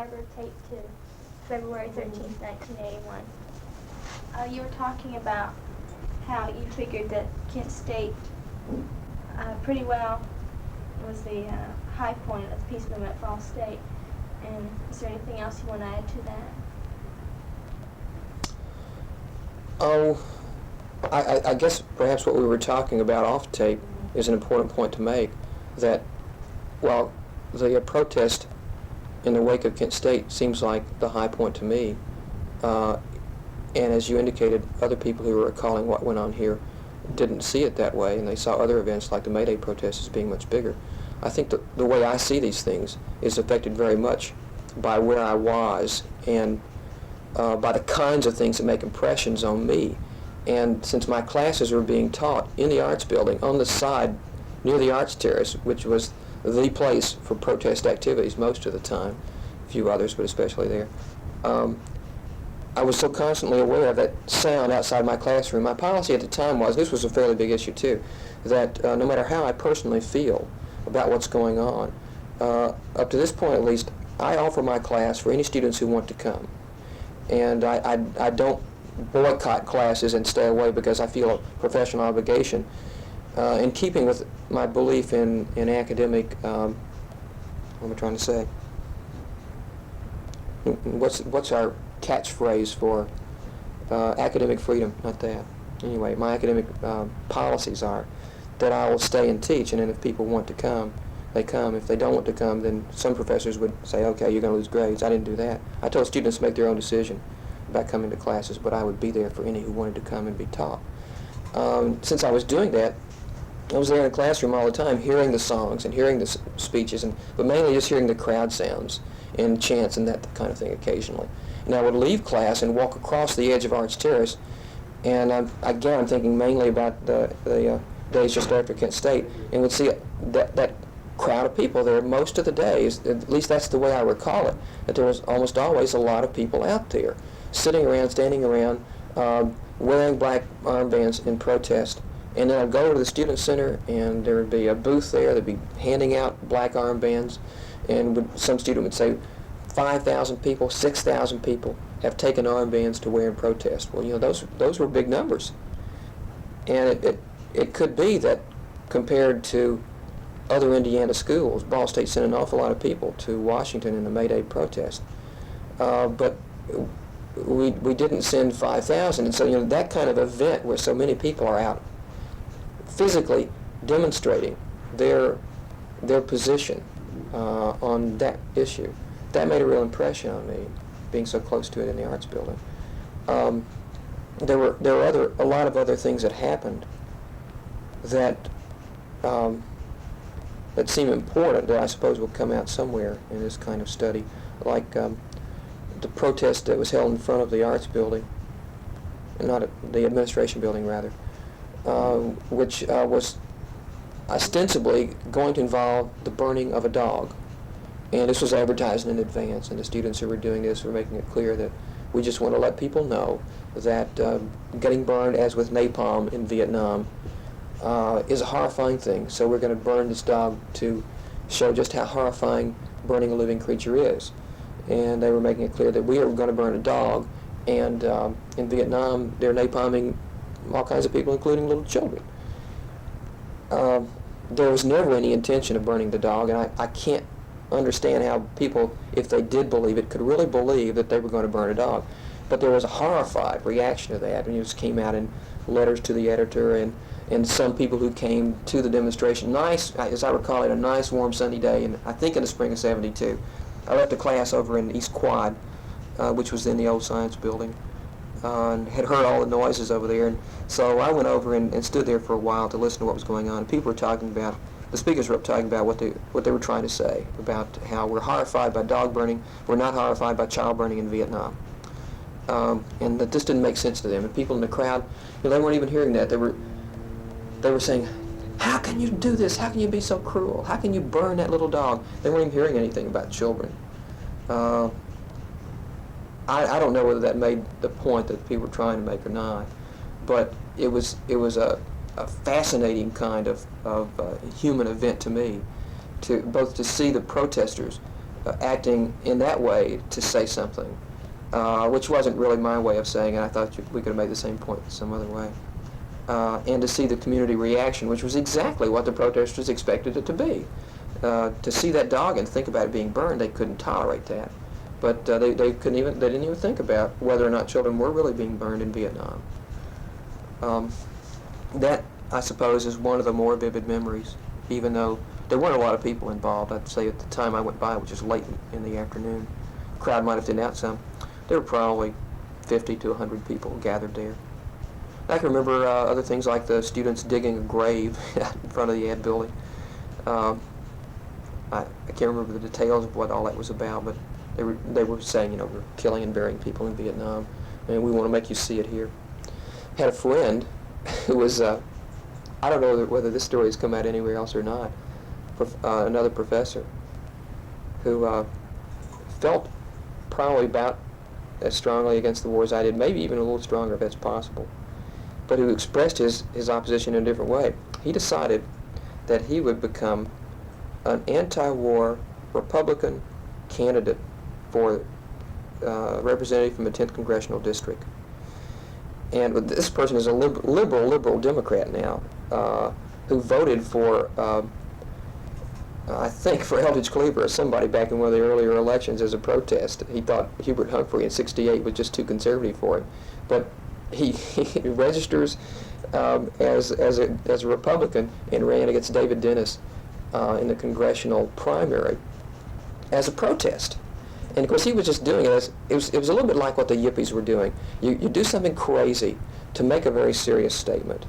Barber, tape 2, February 13th, 1981. You were talking about how you figured that Kent State pretty well was the high point of the peace movement at Fall State. And is there anything else you want to add to that? Oh, I guess perhaps what we were talking about off tape is an important point to make, that while the protest in the wake of Kent State seems like the high point to me, and as you indicated, other people who were recalling what went on here didn't see it that way, and they saw other events like the May Day protest as being much bigger. I think that the way I see these things is affected very much by where I was and by the kinds of things that make impressions on me. And since my classes were being taught in the Arts Building, on the side near the Arts Terrace, which was the place for protest activities most of the time, a few others, but especially there, I was so constantly aware of that sound outside my classroom. My policy at the time was, this was a fairly big issue too, that no matter how I personally feel about what's going on, up to this point at least, I offer my class for any students who want to come. And I don't boycott classes and stay away because I feel a professional obligation. In keeping with my belief in academic, what am I trying to say? What's our catchphrase for academic freedom? Not that. Anyway, my academic policies are that I will stay and teach, and then if people want to come, they come. If they don't want to come, then some professors would say, okay, you're going to lose grades. I didn't do that. I told students to make their own decision about coming to classes, but I would be there for any who wanted to come and be taught. Since I was doing that, I was there in the classroom all the time, hearing the songs and hearing the speeches, but mainly just hearing the crowd sounds and chants and that kind of thing occasionally. And I would leave class and walk across the edge of Arts Terrace, and again, I'm thinking mainly about the days just after Kent State, and would see that crowd of people there most of the days. At least that's the way I recall it, that there was almost always a lot of people out there, sitting around, standing around, wearing black armbands in protest. And then I'd go to the Student Center, and there would be a booth there. They'd be handing out black armbands, and some student would say, 5,000 people, 6,000 people have taken armbands to wear in protest. Well, you know, those were big numbers. And it could be that compared to other Indiana schools, Ball State sent an awful lot of people to Washington in the May Day protest. But we didn't send 5,000, and so, you know, that kind of event where so many people are out physically demonstrating their position on that issue, that made a real impression on me, being so close to it in the Arts Building. There were a lot of other things that happened that that seem important, that I suppose will come out somewhere in this kind of study, like the protest that was held in front of the Arts Building, not the Administration Building rather, which was ostensibly going to involve the burning of a dog. And this was advertised in advance, and the students who were doing this were making it clear that we just want to let people know that getting burned, as with napalm in Vietnam, is a horrifying thing. So we're going to burn this dog to show just how horrifying burning a living creature is. And they were making it clear that we are going to burn a dog, and in Vietnam they're napalming all kinds of people, including little children. There was never any intention of burning the dog, and I can't understand how people, if they did believe it, could really believe that they were going to burn a dog. But there was a horrified reaction to that, and it just came out in letters to the editor and some people who came to the demonstration. Nice, as I recall it, a nice warm sunny day, and I think in the spring of '72. I left a class over in East Quad, which was in the old Science Building, and had heard all the noises over there, and so I went over and stood there for a while to listen to what was going on. People were talking about, the speakers were up talking about what they were trying to say, about how we're horrified by dog burning, we're not horrified by child burning in Vietnam. And that this didn't make sense to them. And people in the crowd, you know, they weren't even hearing that. They were saying, how can you do this? How can you be so cruel? How can you burn that little dog? They weren't even hearing anything about children. I don't know whether that made the point that people were trying to make or not, but it was a fascinating kind of human event to me, both to see the protesters acting in that way to say something, which wasn't really my way of saying it. I thought we could have made the same point some other way. And to see the community reaction, which was exactly what the protesters expected it to be. To see that dog and think about it being burned, they couldn't tolerate that. But they didn't even think about whether or not children were really being burned in Vietnam. That, I suppose, is one of the more vivid memories, even though there weren't a lot of people involved. I'd say at the time I went by, which was late in the afternoon, the crowd might have thinned out some. There were probably 50 to 100 people gathered there. I can remember other things like the students digging a grave in front of the ad building. I can't remember the details of what all that was about, but they were saying, you know, we're killing and burying people in Vietnam, and we want to make you see it here. Had a friend who was, I don't know whether this story has come out anywhere else or not, another professor who felt probably about as strongly against the war as I did, maybe even a little stronger if that's possible, but who expressed his opposition in a different way. He decided that he would become an anti-war Republican candidate for representative from the 10th Congressional District. And this person is a liberal Democrat now, who voted for, I think, for Eldridge Cleaver or somebody back in one of the earlier elections as a protest. He thought Hubert Humphrey in '68 was just too conservative for him. But he registers as a Republican and ran against David Dennis in the congressional primary as a protest. And of course he was just doing it it was a little bit like what the Yippies were doing. You do something crazy to make a very serious statement.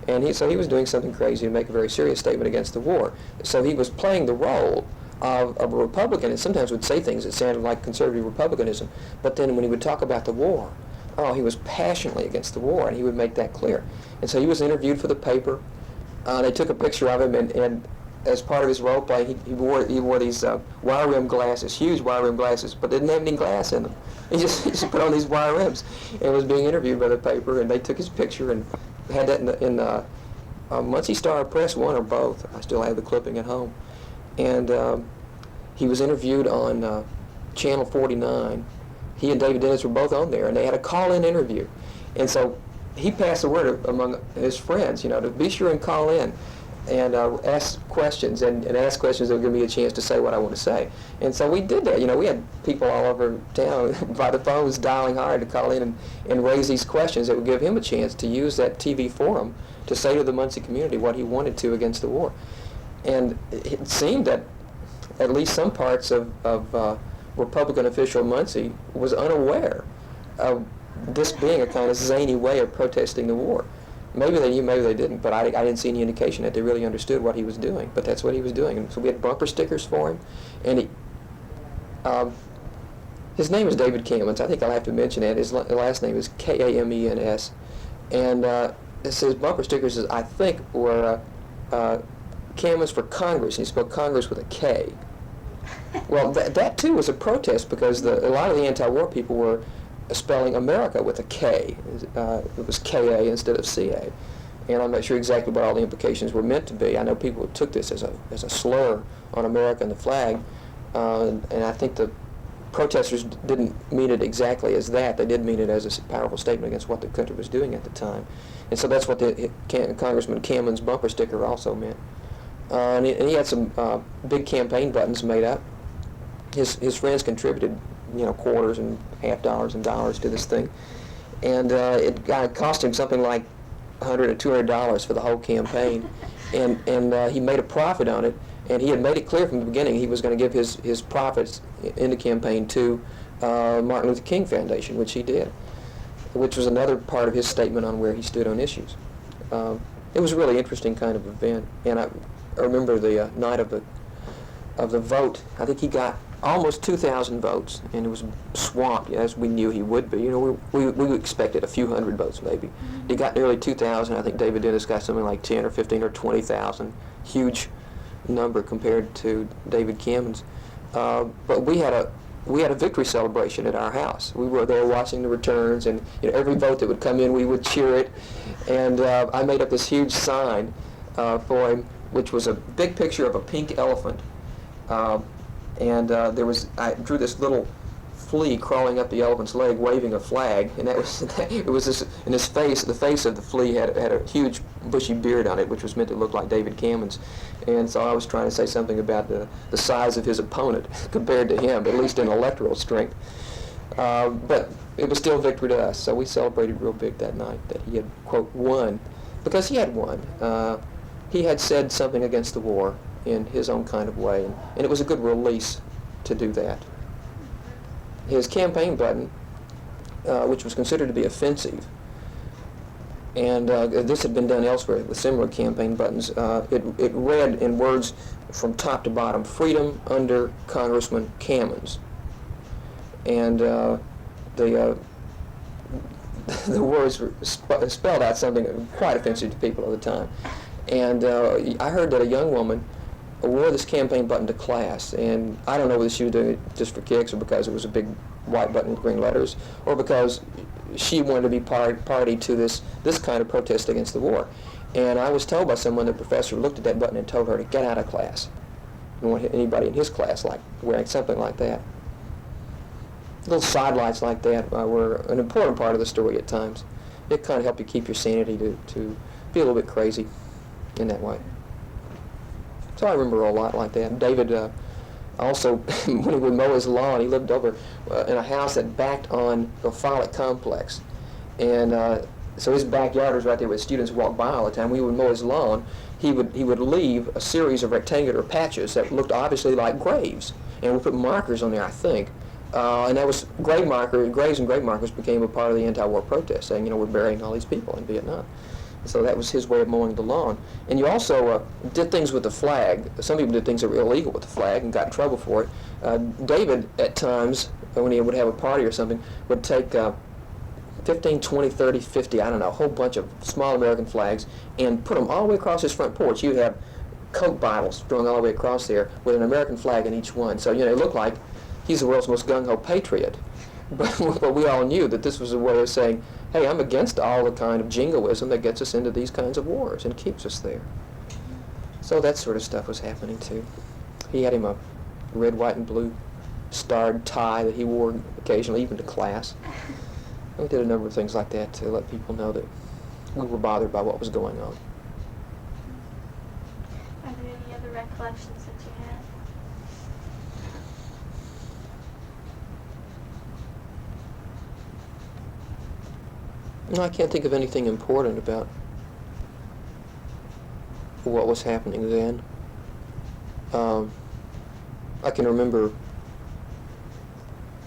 And so he was doing something crazy to make a very serious statement against the war. So he was playing the role of a Republican, and sometimes would say things that sounded like conservative Republicanism. But then when he would talk about the war, he was passionately against the war, and he would make that clear. And so he was interviewed for the paper. They took a picture of him, and as part of his role play, he wore these wire rim glasses, huge wire rim glasses, but didn't have any glass in them. He just put on these wire rims and was being interviewed by the paper, and they took his picture and had that in Muncie Star Press, one or both. I still have the clipping at home. And he was interviewed on Channel 49. He and David Dennis were both on there, and they had a call-in interview. And so he passed the word among his friends, you know, to be sure and call in and ask questions, and ask questions that would give me a chance to say what I want to say. And so we did that. You know, we had people all over town by the phones dialing hard to call in and raise these questions that would give him a chance to use that TV forum to say to the Muncie community what he wanted to against the war. And it seemed that at least some parts of Republican official Muncie was unaware of this being a kind of zany way of protesting the war. Maybe they knew, maybe they didn't, but I didn't see any indication that they really understood what he was doing. But that's what he was doing. And so we had bumper stickers for him. And his name is David Kamens. I think I'll have to mention that. His last name is K-A-M-E-N-S. And his bumper stickers, I think, were Kamens for Congress. And he spelled Congress with a K. Well, that too was a protest because a lot of the anti-war people were spelling America with a K. It was K-A instead of C-A. And I'm not sure exactly what all the implications were meant to be. I know people took this as a slur on America and the flag, and I think the protesters didn't mean it exactly as that. They did mean it as a powerful statement against what the country was doing at the time. And so that's what Congressman Kamens' bumper sticker also meant. And he had some big campaign buttons made up. His friends contributed, you know, quarters and half dollars and dollars to this thing, and it cost him something like $100 or $200 for the whole campaign, and he made a profit on it, and he had made it clear from the beginning he was going to give his profits in the campaign to Martin Luther King Foundation, which he did, which was another part of his statement on where he stood on issues. It was a really interesting kind of event, and I remember the night of the vote. I think he got almost 2,000 votes, and it was swamped, as we knew he would be. You know, we expected a few hundred votes maybe. He got nearly 2,000. I think David Dennis got something like 10 or 15 or 20,000. Huge number compared to David Kamens. But we had a victory celebration at our house. We were there watching the returns, and you know, every vote that would come in, we would cheer it. And I made up this huge sign for him, which was a big picture of a pink elephant. And I drew this little flea crawling up the elephant's leg, waving a flag, and that was it was this, and his face, the face of the flea had a huge bushy beard on it, which was meant to look like David Cameron's. And so I was trying to say something about the size of his opponent compared to him, at least in electoral strength. But it was still victory to us, so we celebrated real big that night that he had, quote, won, because he had won. He had said something against the war in his own kind of way, and it was a good release to do that. His campaign button, which was considered to be offensive, and this had been done elsewhere with similar campaign buttons, it read in words from top to bottom, "Freedom under Congressman Cammons." And the words were spelled out something quite offensive to people at the time. And I heard that a young woman wore this campaign button to class, and I don't know whether she was doing it just for kicks or because it was a big white button with green letters, or because she wanted to be party to this kind of protest against the war. And I was told by someone the professor looked at that button and told her to get out of class. I don't want anybody in his class like wearing something like that. Little sidelights like that were an important part of the story at times. It kind of helped you keep your sanity to be a little bit crazy in that way. So I remember a lot like that. David also, when he would mow his lawn, he lived over in a house that backed on the Follett complex. And so his backyard was right there where students walked by all the time. When he would mow his lawn, he would leave a series of rectangular patches that looked obviously like graves. And we put markers on there, I think. And that was graves and grave markers became a part of the anti-war protest, saying, you know, we're burying all these people in Vietnam. So that was his way of mowing the lawn. And you also did things with the flag. Some people did things that were illegal with the flag and got in trouble for it. David, at times, when he would have a party or something, would take 15, 20, 30, 50, I don't know, a whole bunch of small American flags and put them all the way across his front porch. You would have Coke bottles strung all the way across there with an American flag in each one. So, you know, it looked like he's the world's most gung-ho patriot. But we all knew that this was a way of saying, hey, I'm against all the kind of jingoism that gets us into these kinds of wars and keeps us there. So that sort of stuff was happening too. He had him a red, white, and blue starred tie that he wore occasionally, even to class. And we did a number of things like that to let people know that we were bothered by what was going on. Are there any other recollections that you had? No, I can't think of anything important about what was happening then. I can remember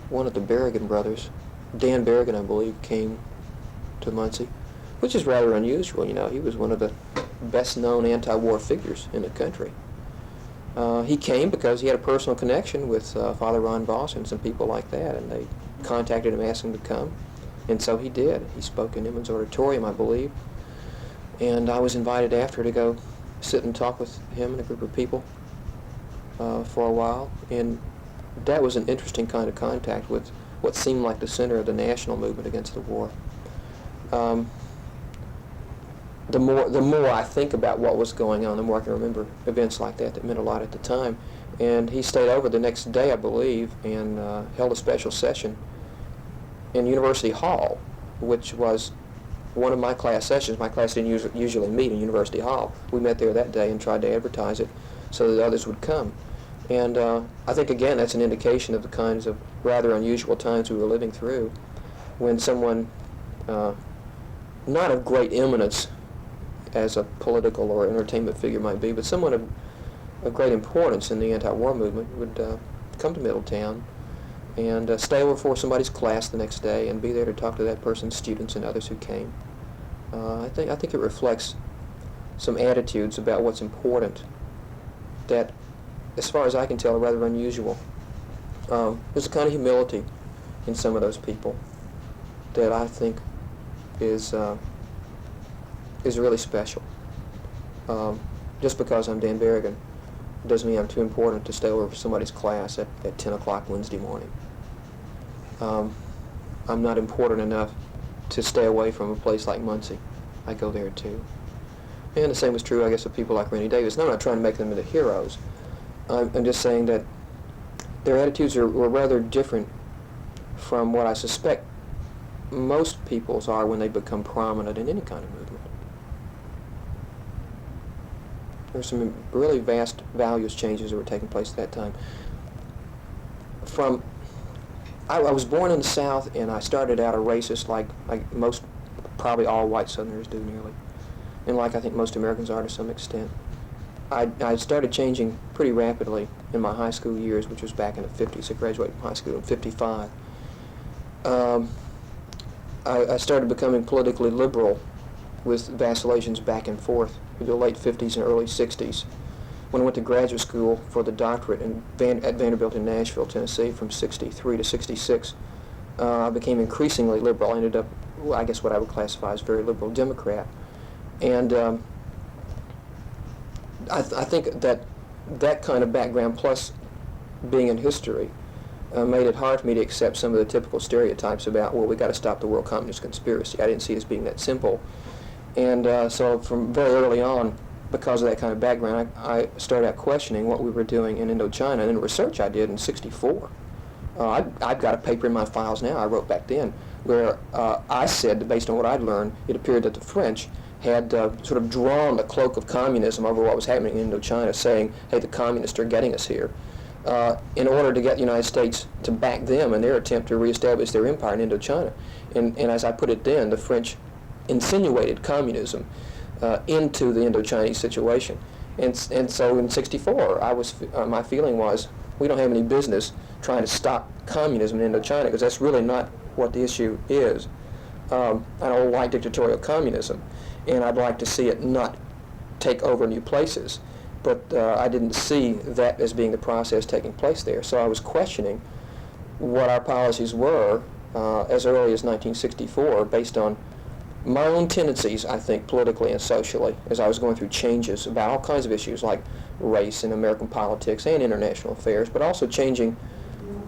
one of the Berrigan brothers, Dan Berrigan, I believe, came to Muncie, which is rather unusual. You know, he was one of the best-known anti-war figures in the country. He came because he had a personal connection with Father Ron Voss and some people like that, and they contacted him, asked him to come. And so he did. He spoke in Emmons Auditorium, I believe. And I was invited after to go sit and talk with him and a group of people for a while. And that was an interesting kind of contact with what seemed like the center of the national movement against the war. The more I think about what was going on, the more I can remember events like that meant a lot at the time. And he stayed over the next day, I believe, and held a special session in University Hall, which was one of my class sessions. My class didn't usually meet in University Hall. We met there that day and tried to advertise it so that others would come. And I think, again, that's an indication of the kinds of rather unusual times we were living through, when someone, not of great eminence as a political or entertainment figure might be, but someone of great importance in the anti-war movement would come to Middletown and stay over for somebody's class the next day and be there to talk to that person's students and others who came. I think it reflects some attitudes about what's important that, as far as I can tell, are rather unusual. There's a kind of humility in some of those people that I think is really special. Just because I'm Dan Berrigan doesn't mean I'm too important to stay over for somebody's class at 10 o'clock Wednesday morning. I'm not important enough to stay away from a place like Muncie. I go there too. And the same is true, I guess, of people like Rennie Davis. And I'm not trying to make them into heroes. I'm just saying that their attitudes were rather different from what I suspect most people's are when they become prominent in any kind of movement. There's some really vast values changes that were taking place at that time. I was born in the South, and I started out a racist like most, probably all white Southerners do nearly, and like I think most Americans are to some extent. I started changing pretty rapidly in my high school years, which was back in the 50s. I graduated from high school in 55. I started becoming politically liberal with vacillations back and forth through the late 50s and early 60s. When I went to graduate school for the doctorate at Vanderbilt in Nashville, Tennessee, from 63 to 66, I became increasingly liberal. I ended up, well, I guess what I would classify as very liberal Democrat. And I think that kind of background, plus being in history, made it hard for me to accept some of the typical stereotypes about, well, we got to stop the world communist conspiracy. I didn't see it as being that simple. And so from very early on, because of that kind of background, I started out questioning what we were doing in Indochina. And in the research I did in '64, I've got a paper in my files now I wrote back then where I said that based on what I'd learned, it appeared that the French had sort of drawn the cloak of communism over what was happening in Indochina, saying, hey, the communists are getting us here, in order to get the United States to back them in their attempt to reestablish their empire in Indochina. And as I put it then, the French insinuated communism into the Indochinese situation. And so in '64, my feeling was, we don't have any business trying to stop communism in Indochina, because that's really not what the issue is. I don't like dictatorial communism, and I'd like to see it not take over new places. But I didn't see that as being the process taking place there. So I was questioning what our policies were as early as 1964, based on my own tendencies, I think, politically and socially, as I was going through changes about all kinds of issues like race and American politics and international affairs, but also changing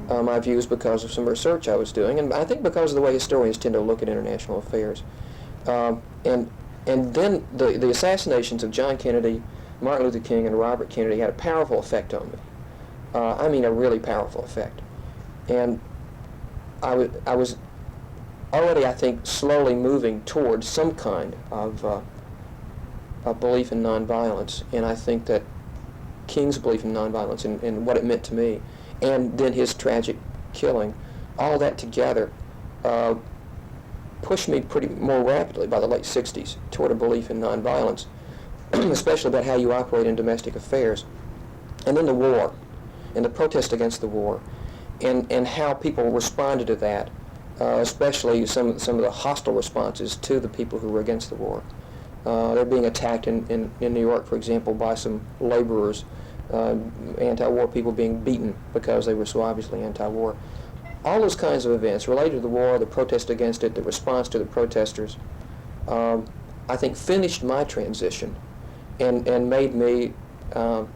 my views because of some research I was doing, and I think because of the way historians tend to look at international affairs. And then the assassinations of John Kennedy, Martin Luther King, and Robert Kennedy had a powerful effect on me. I mean, a really powerful effect. And I was already, I think, slowly moving towards some kind of belief in nonviolence, and I think that King's belief in nonviolence and what it meant to me, and then his tragic killing, all that together pushed me more rapidly by the late 60s toward a belief in nonviolence, especially about how you operate in domestic affairs. And then the war, and the protest against the war, and how people responded to that, especially some of the hostile responses to the people who were against the war. They're being attacked in New York, for example, by some laborers, anti-war people being beaten because they were so obviously anti-war. All those kinds of events related to the war, the protest against it, the response to the protesters, I think finished my transition and made me a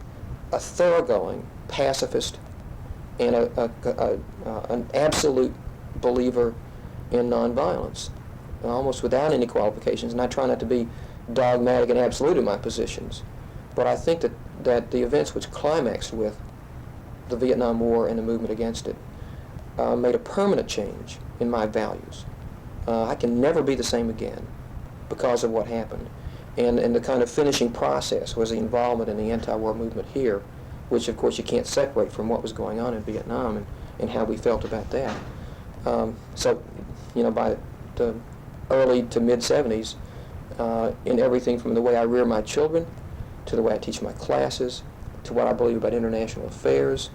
thoroughgoing pacifist and an absolute believer in nonviolence, almost without any qualifications. And I try not to be dogmatic and absolute in my positions, but I think that the events which climaxed with the Vietnam War and the movement against it made a permanent change in my values. I can never be the same again because of what happened. And the kind of finishing process was the involvement in the anti-war movement here, which of course you can't separate from what was going on in Vietnam and how we felt about that. So, you know, by the early to mid-'70s, in everything from the way I rear my children, to the way I teach my classes, to what I believe about international affairs,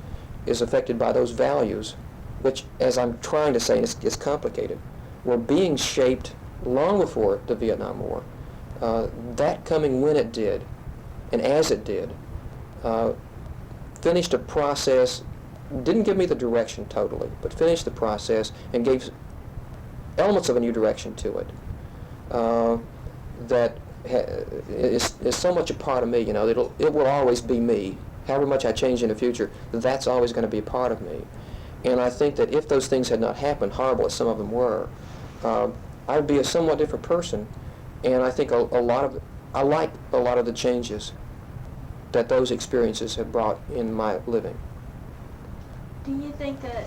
is affected by those values, which, as I'm trying to say, and it's complicated, were being shaped long before the Vietnam War. That coming when it did, and as it did, finished a process, didn't give me the direction totally, but finished the process and gave elements of a new direction to it that is so much a part of me. You know, it will always be me. However much I change in the future, that's always going to be a part of me. And I think that if those things had not happened, horrible as some of them were, I would be a somewhat different person. And I think I like a lot of the changes that those experiences have brought in my living. Do you think that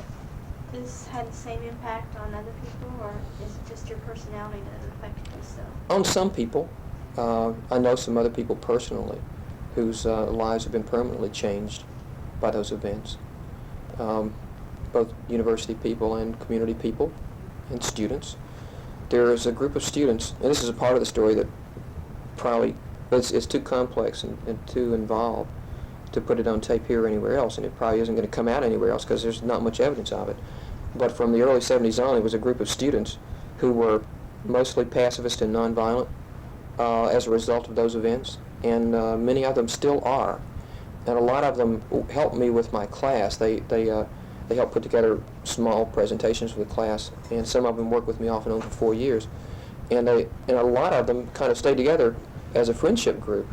this had the same impact on other people, or is it just your personality that affected you so? On some people. I know some other people personally whose lives have been permanently changed by those events. Both university people and community people and students. There is a group of students, and this is a part of the story that probably it's too complex and too involved to put it on tape here or anywhere else, and it probably isn't going to come out anywhere else because there's not much evidence of it. But from the early 70s on, it was a group of students who were mostly pacifist and nonviolent as a result of those events, and many of them still are. And a lot of them helped me with my class. They helped put together small presentations for the class, and some of them worked with me off and on for 4 years. And a lot of them kind of stayed together as a friendship group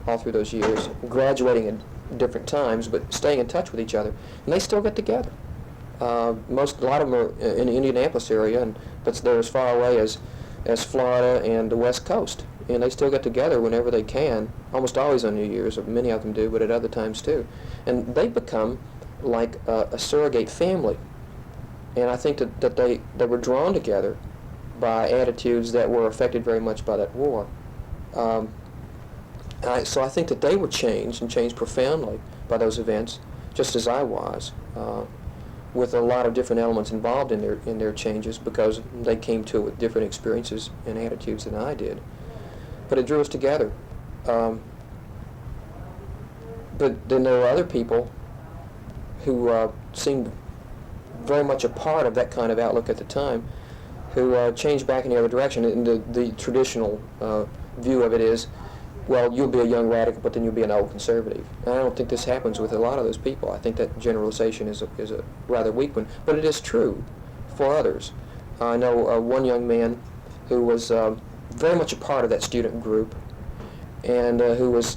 all through those years, graduating at different times, but staying in touch with each other. And they still get together. A lot of them are in the Indianapolis area, but they're as far away as Florida and the West Coast. And they still get together whenever they can, almost always on New Year's, or many of them do, but at other times too. And they become like a surrogate family. And I think that they were drawn together by attitudes that were affected very much by that war. So I think that they were changed, and changed profoundly by those events, just as I was, with a lot of different elements involved in their changes, because they came to it with different experiences and attitudes than I did. But it drew us together. But then there were other people who seemed very much a part of that kind of outlook at the time, who changed back in the other direction. And the traditional view of it is, well, you'll be a young radical, but then you'll be an old conservative. And I don't think this happens with a lot of those people. I think that generalization is a rather weak one, but it is true for others. I know one young man who was very much a part of that student group, and who was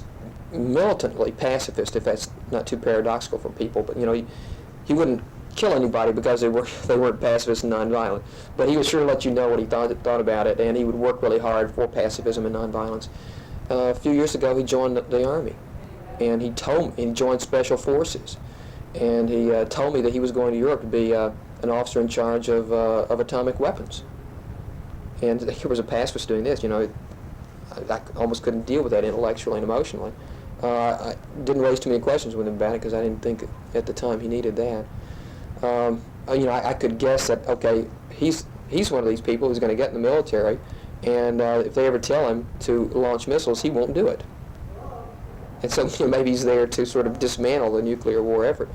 militantly pacifist, if that's not too paradoxical for people. But he wouldn't kill anybody because they weren't pacifist and nonviolent. But he would sure let you know what he thought about it, and he would work really hard for pacifism and nonviolence. A few years ago, he joined the Army, and he joined Special Forces, and he told me that he was going to Europe to be an officer in charge of atomic weapons. And here was a pacifist doing this. I almost couldn't deal with that intellectually and emotionally. I didn't raise too many questions with him about it because I didn't think at the time he needed that. I could guess that, okay, he's one of these people who's going to get in the military, and if they ever tell him to launch missiles, he won't do it. And so maybe he's there to sort of dismantle the nuclear war effort.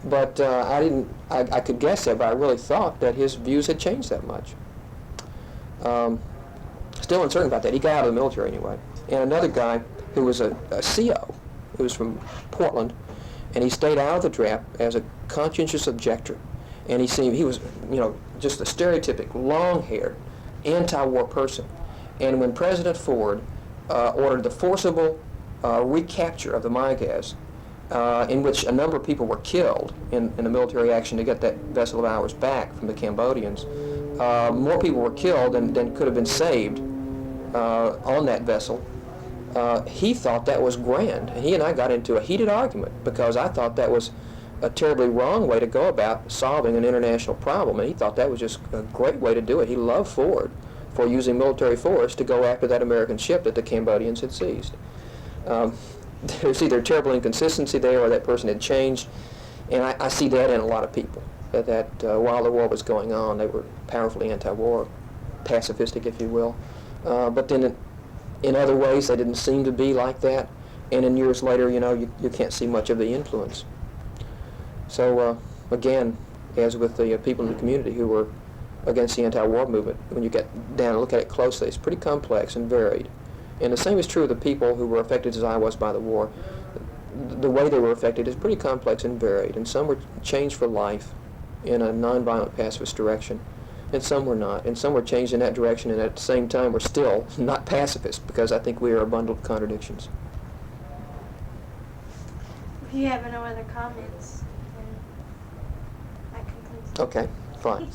But I could guess that, but I really thought that his views had changed that much. Still uncertain about that. He got out of the military anyway. And another guy who was a CO, who was from Portland, and he stayed out of the draft as a conscientious objector. And he was, just a stereotypic, long-haired, anti-war person. And when President Ford ordered the forcible recapture of the Maigas, in which a number of people were killed in a military action to get that vessel of ours back from the Cambodians, more people were killed than could have been saved on that vessel. He thought that was grand. And he and I got into a heated argument because I thought that was a terribly wrong way to go about solving an international problem, and he thought that was just a great way to do it. He loved Ford for using military force to go after that American ship that the Cambodians had seized. There's either terrible inconsistency there or that person had changed, and I see that in a lot of people, that while the war was going on, they were powerfully anti-war, pacifistic, if you will. But then in other ways, they didn't seem to be like that, and then years later, you can't see much of the influence. So again, as with the people in the community who were against the anti-war movement, when you get down and look at it closely, it's pretty complex and varied. And the same is true of the people who were affected as I was by the war. The way they were affected is pretty complex and varied, and some were changed for life in a nonviolent pacifist direction, and some were not. And some were changed in that direction, and at the same time were still not pacifist, because I think we are a bundle of contradictions. If you have no other comments, then that concludes. Okay, fine.